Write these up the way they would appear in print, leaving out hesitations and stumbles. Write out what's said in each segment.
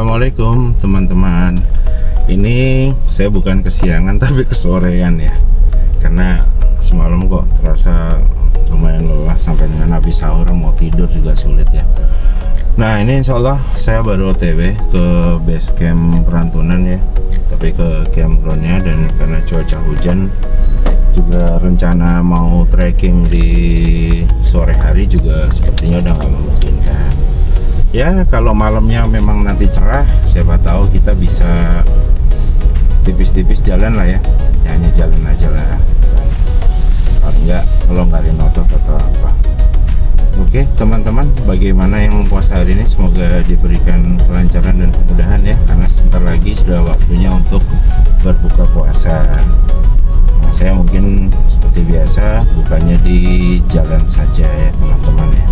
Assalamualaikum teman-teman. Ini saya bukan kesiangan tapi kesorean ya, karena semalam kok terasa lumayan lelah sampai dengan habis sahur, mau tidur juga sulit ya. Nah ini insya Allah saya baru OTW ke base camp Perantunan ya, tapi ke campgroundnya, dan karena cuaca hujan juga rencana mau trekking di sore hari juga sepertinya udah nggak memungkinkan. Ya kalau malamnya memang nanti cerah, siapa tahu kita bisa tipis-tipis jalan lah ya, hanya jalan aja lah, kalau enggak ngelonggarin otot atau apa. Oke teman-teman, bagaimana yang puasa hari ini, semoga diberikan kelancaran dan kemudahan ya, karena sebentar lagi sudah waktunya untuk berbuka puasa. Nah, saya mungkin seperti biasa bukanya di jalan saja ya teman-teman ya,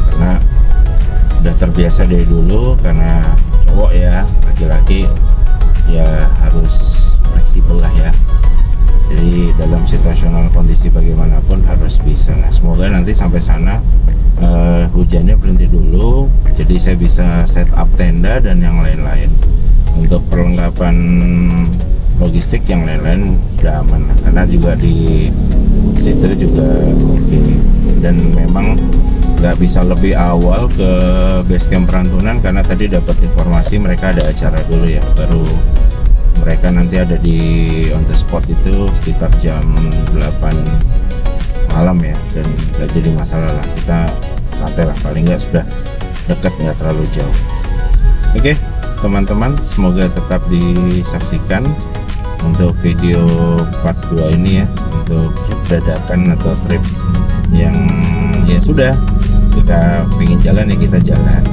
karena udah terbiasa dari dulu, karena cowok ya, laki-laki ya harus fleksibel lah ya, jadi dalam situasional kondisi bagaimanapun harus bisa. Nah semoga nanti sampai sana hujannya berhenti dulu, jadi saya bisa set up tenda dan yang lain-lain. Untuk perlengkapan logistik yang lain-lain sudah aman, karena juga di situ juga oke. Dan memang nggak bisa lebih awal ke base camp Perantunan, karena tadi dapat informasi mereka ada acara dulu ya, baru mereka nanti ada di on the spot itu sekitar jam 8 malam ya, dan nggak jadi masalah lah, kita santai lah, paling nggak sudah dekat, nggak terlalu jauh. Oke teman-teman, semoga tetap disaksikan untuk video part 2 ini ya, untuk trip dadakan atau trip yang ya sudah kita pengen jalan ya kita jalan.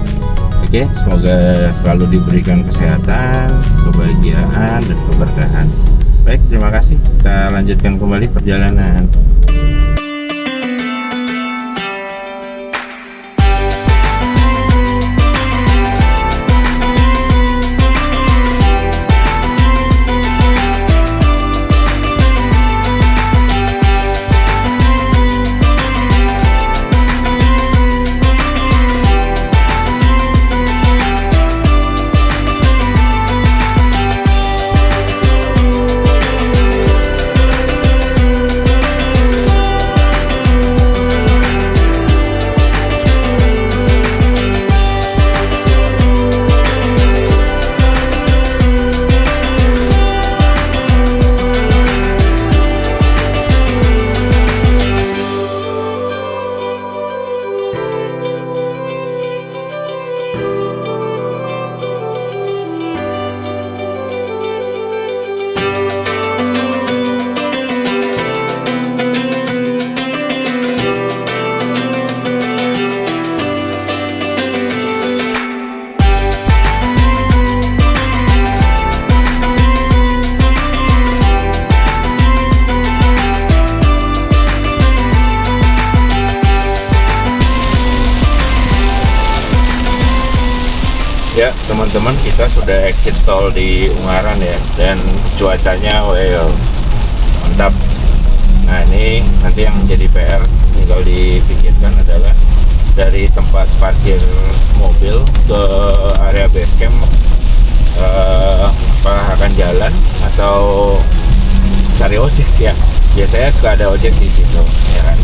Oke, semoga selalu diberikan kesehatan, kebahagiaan, dan keberkahan. Baik, terima kasih. Kita lanjutkan kembali perjalanan. Ya teman-teman, kita sudah exit tol di Ungaran ya, dan cuacanya well, mantap. Nah ini nanti yang menjadi PR tinggal dipikirkan adalah dari tempat parkir mobil ke area base camp, apa akan jalan atau cari ojek ya. Biasanya suka ada ojek sih situ ya kan,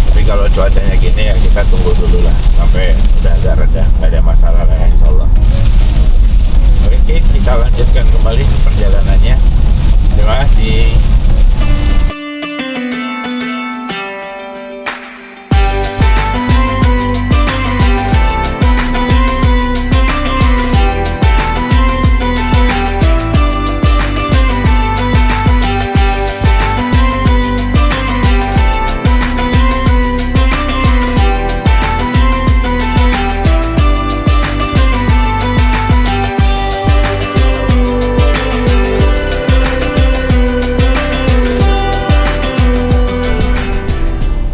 tapi kalau cuacanya gini ya kita tunggu dulu lah sampai udah agak reda, nggak ada masalah lah ya, insya Allah. Oke, kita lanjutkan kembali perjalanannya. Terima kasih.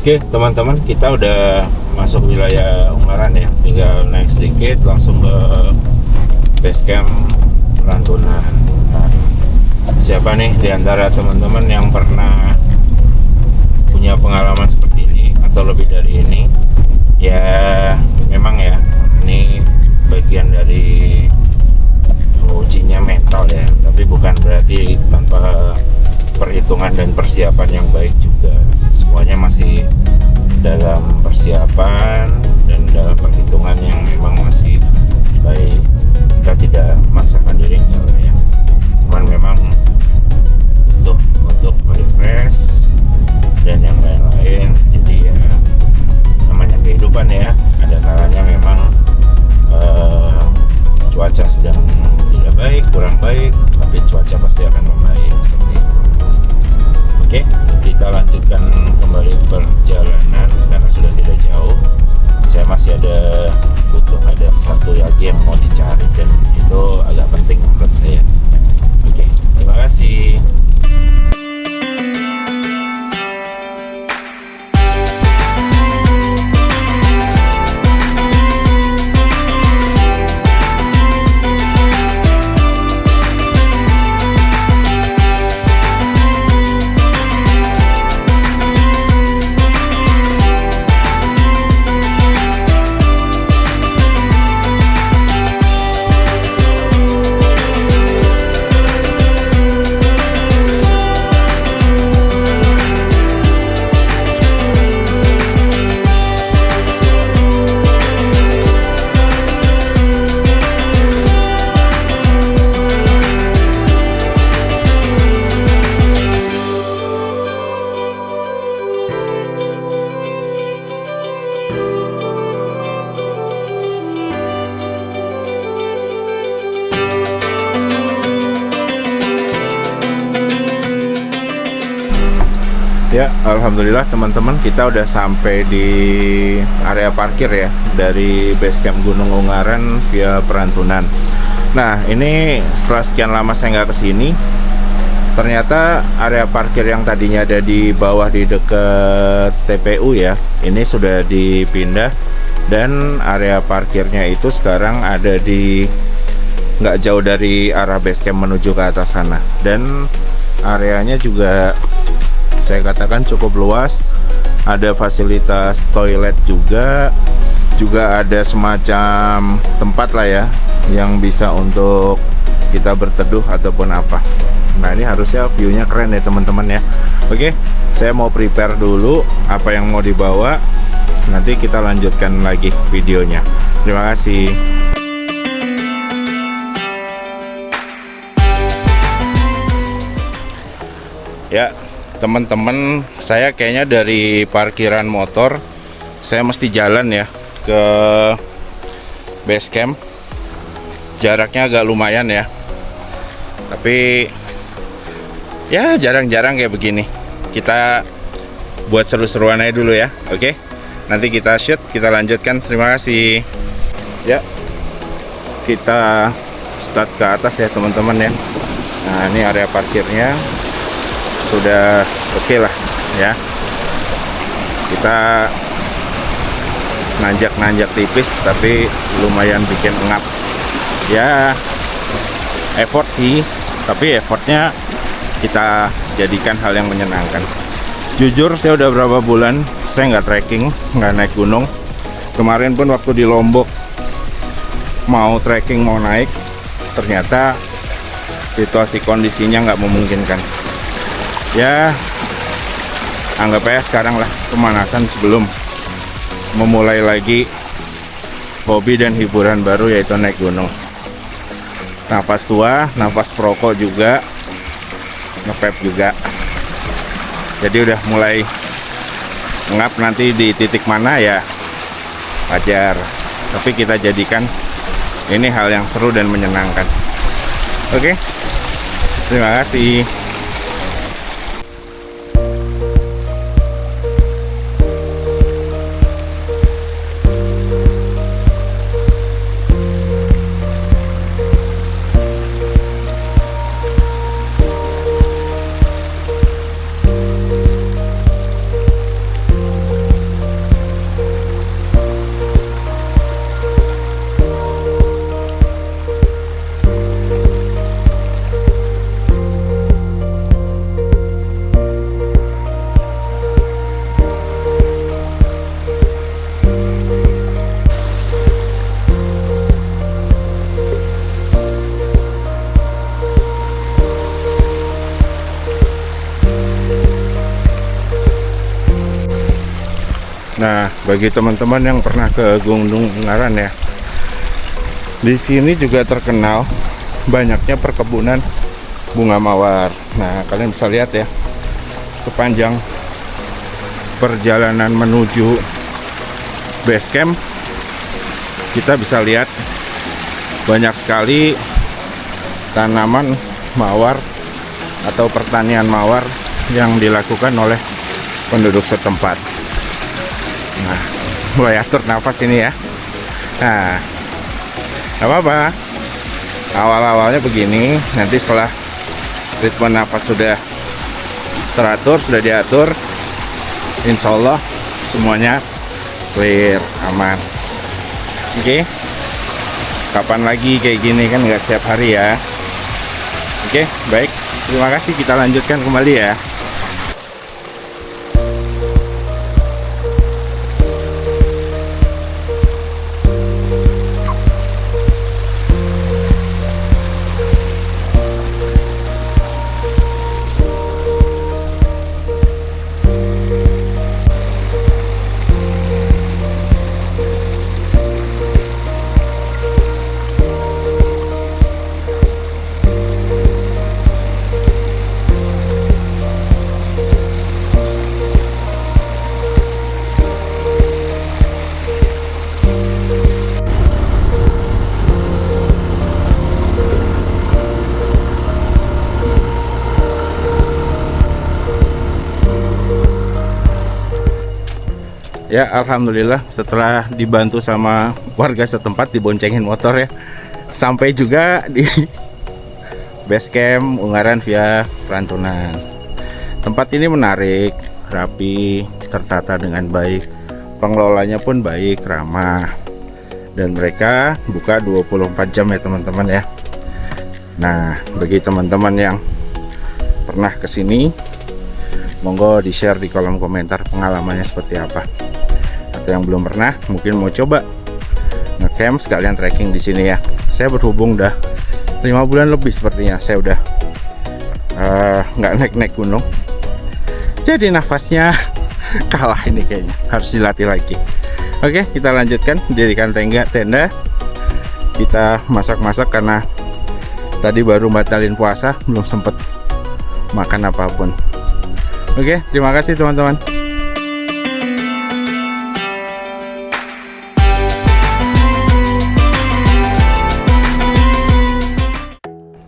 Oke teman-teman, kita udah masuk wilayah Ungaran ya, tinggal naik sedikit langsung ke base camp Perantunan. Nah, siapa nih diantara teman-teman yang pernah punya pengalaman seperti ini atau lebih dari ini? Ya memang ya, ini bagian dari ya, tapi bukan berarti tanpa perhitungan dan persiapan yang baik juga. Semuanya masih dalam persiapan dan dalam perhitungan yang memang masih baik. Kita tidak memaksakan diri ya, cuman memang untuk merefresh dan yang lain-lain. Jadi ya namanya kehidupan ya, ada kalanya memang cuaca sedang tidak baik, kurang baik, tapi cuaca pasti akan membaik seperti itu. Oke, kita lanjutkan kembali perjalanan karena sudah tidak jauh. Saya masih butuh ada satu lagi yang mau dicari dan itu agak penting menurut saya. Oke, terima kasih. Ya, alhamdulillah teman-teman, kita udah sampai di area parkir ya dari base camp Gunung Ungaran via Perantunan. Nah, ini setelah sekian lama saya nggak kesini, ternyata area parkir yang tadinya ada di bawah di dekat TPU ya, ini sudah dipindah dan area parkirnya itu sekarang ada di nggak jauh dari arah base camp menuju ke atas sana. Dan areanya juga saya katakan cukup luas, ada fasilitas toilet juga ada semacam tempat lah ya yang bisa untuk kita berteduh ataupun apa. Nah, ini harusnya view-nya keren ya teman-teman ya. Oke, saya mau prepare dulu apa yang mau dibawa, nanti kita lanjutkan lagi videonya. Terima kasih. Ya teman-teman, saya kayaknya dari parkiran motor saya mesti jalan ya ke base camp. Jaraknya agak lumayan ya, tapi ya jarang-jarang kayak begini. Kita buat seru-seruan aja dulu ya. Oke, nanti kita shoot, kita lanjutkan. Terima kasih. Ya, kita start ke atas ya teman-teman ya. Nah, ini area parkirnya sudah oke lah ya. Kita nanjak tipis tapi lumayan bikin ngap ya. Effort sih, tapi effortnya kita jadikan hal yang menyenangkan. Jujur saya udah berapa bulan saya nggak trekking, nggak naik gunung. Kemarin pun waktu di Lombok mau trekking, mau naik, ternyata situasi kondisinya nggak memungkinkan. Ya, anggap aja sekarang lah pemanasan sebelum memulai lagi hobi dan hiburan baru, yaitu naik gunung. Nafas tua, nafas perokok juga, ngepep juga. Jadi udah mulai ngap, nanti di titik mana ya wajar. Tapi kita jadikan ini hal yang seru dan menyenangkan. Oke, terima kasih. Nah, bagi teman-teman yang pernah ke Gunung Ungaran ya, di sini juga terkenal banyaknya perkebunan bunga mawar. Nah, kalian bisa lihat ya, sepanjang perjalanan menuju base camp, kita bisa lihat banyak sekali tanaman mawar atau pertanian mawar yang dilakukan oleh penduduk setempat. Nah, mulai atur nafas ini ya. Nah, gak apa-apa, awal-awalnya begini, nanti setelah ritme nafas sudah teratur, sudah diatur, insya Allah semuanya clear, aman. Oke, kapan lagi kayak gini kan, nggak setiap hari ya. Oke, baik, terima kasih, kita lanjutkan kembali ya. Ya, alhamdulillah setelah dibantu sama warga setempat, diboncengin motor ya, sampai juga di base camp Ungaran via Perantunan. Tempat ini menarik, rapi, tertata dengan baik, pengelolanya pun baik, ramah, dan mereka buka 24 jam ya teman-teman ya. Nah, bagi teman-teman yang pernah kesini, monggo di share di kolom komentar pengalamannya seperti apa. Atau yang belum pernah, mungkin mau coba ngecamp sekalian trekking di sini ya. Saya berhubung udah 5 bulan lebih sepertinya, saya udah nggak naik-naik gunung, jadi nafasnya kalah ini kayaknya, harus dilatih lagi. Oke, kita lanjutkan, dirikan tenda, kita masak-masak karena tadi baru batalin puasa, belum sempet makan apapun. Oke, terima kasih teman-teman.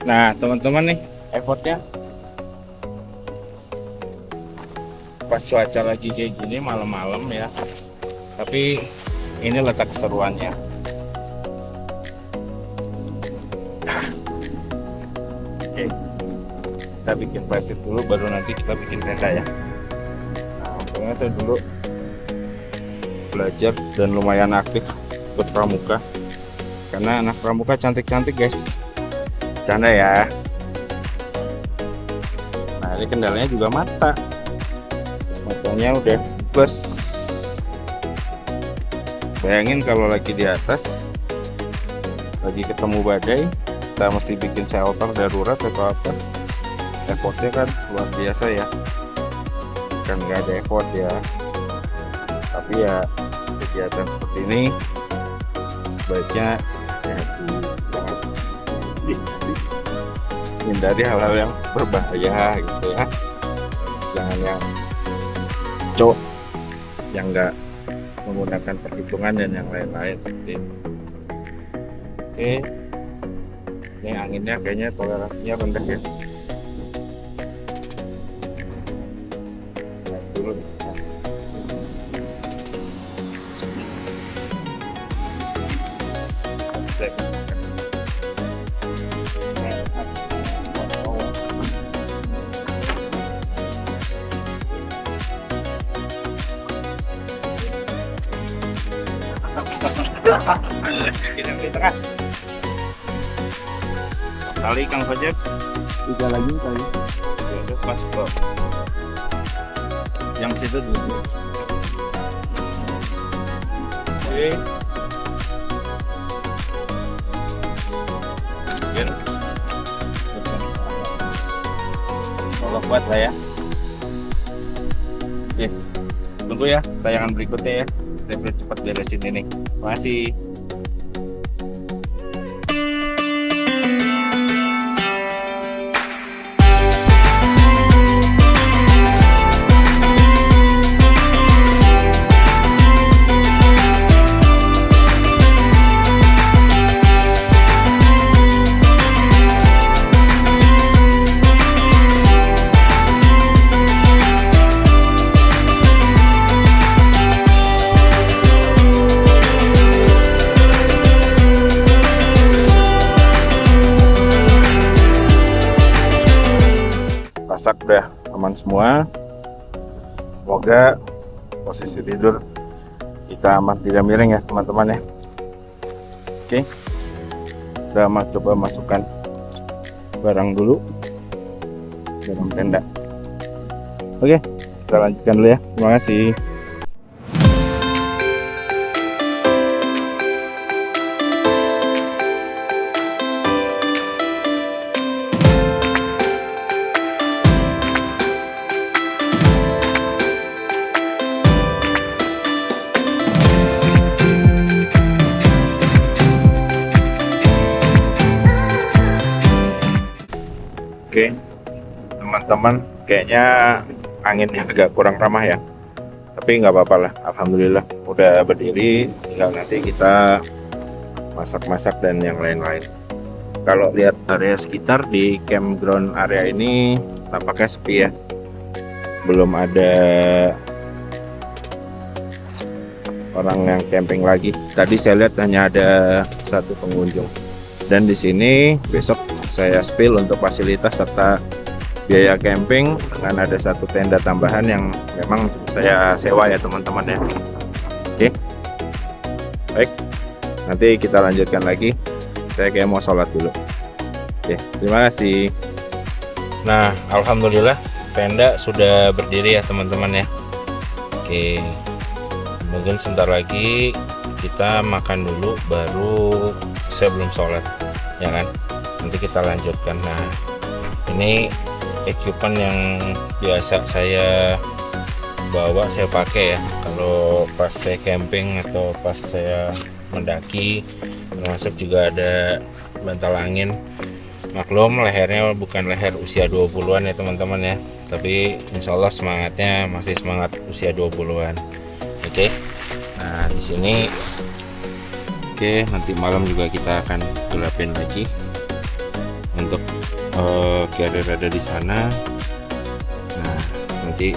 Nah teman-teman nih, effortnya pas cuaca lagi kayak gini malam-malam ya, tapi ini letak keseruannya. Oke, kita bikin plastik dulu, baru nanti kita bikin tenda ya. Nah, untungnya saya dulu belajar dan lumayan aktif ikut pramuka, karena anak pramuka cantik-cantik guys, canda ya. Nah, ini kendalanya juga matanya udah plus. Bayangin kalau lagi di atas, lagi ketemu badai, kita mesti bikin shelter darurat atau apa, effortnya kan luar biasa ya. Kan nggak ada effort ya, tapi ya kegiatan seperti ini sebaiknya hindari hal-hal yang berbahaya gitu ya. Jangan yang yang nggak menggunakan perhitungan dan yang lain-lain seperti itu. Oke, ini anginnya kayaknya toleransinya rendah ya. Lihat dulu nih. Kita di tengah. Kali Kang Fajab 3 lagi kali. Udah pas kok. Yang situ dulu. Oke. Biar kalau kuat lah ya. Oke. tunggu ya tayangan berikutnya ya. Saya biar cepat beresin ini. Makasih. Masak udah aman semua. Semoga posisi tidur kita aman, tidak miring ya teman-teman ya. Oke, kita coba masukkan barang dulu dalam tenda. Oke, kita lanjutkan dulu ya. Terima kasih. Oke, teman-teman, kayaknya anginnya agak kurang ramah ya. Tapi nggak apa-apa lah, alhamdulillah udah berdiri. Tinggal nanti kita masak-masak dan yang lain-lain. Kalau lihat area sekitar di campground area ini tampaknya sepi ya. Belum ada orang yang camping lagi. Tadi saya lihat hanya ada satu pengunjung. Dan di sini besok saya spill untuk fasilitas serta biaya camping dengan ada satu tenda tambahan yang memang saya sewa ya teman-teman ya. Oke, baik, nanti kita lanjutkan lagi. Saya kayak mau sholat dulu. Oke, terima kasih. Nah, alhamdulillah tenda sudah berdiri ya teman-teman ya. Oke, mungkin sebentar lagi kita makan dulu baru sebelum sholat ya kan. Nanti kita lanjutkan. Nah, ini equipment yang biasa saya bawa, saya pakai ya kalau pas saya camping atau pas saya mendaki, termasuk juga ada bantal angin. Maklum lehernya bukan leher usia 20-an ya teman-teman ya, tapi insya Allah semangatnya masih semangat usia 20-an. Oke, nah di sini oke, nanti malam juga kita akan gelapin lagi untuk carrier ada di sana. Nah, nanti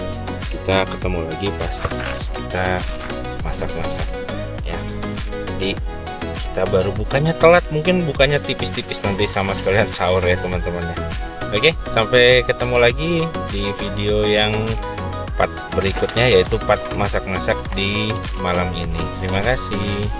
kita ketemu lagi pas kita masak-masak ya. Jadi kita baru bukanya telat, mungkin bukanya tipis-tipis nanti sama sekalian sahur ya teman-teman ya. Oke, sampai ketemu lagi di video yang part berikutnya, yaitu part masak-masak di malam ini. Terima kasih.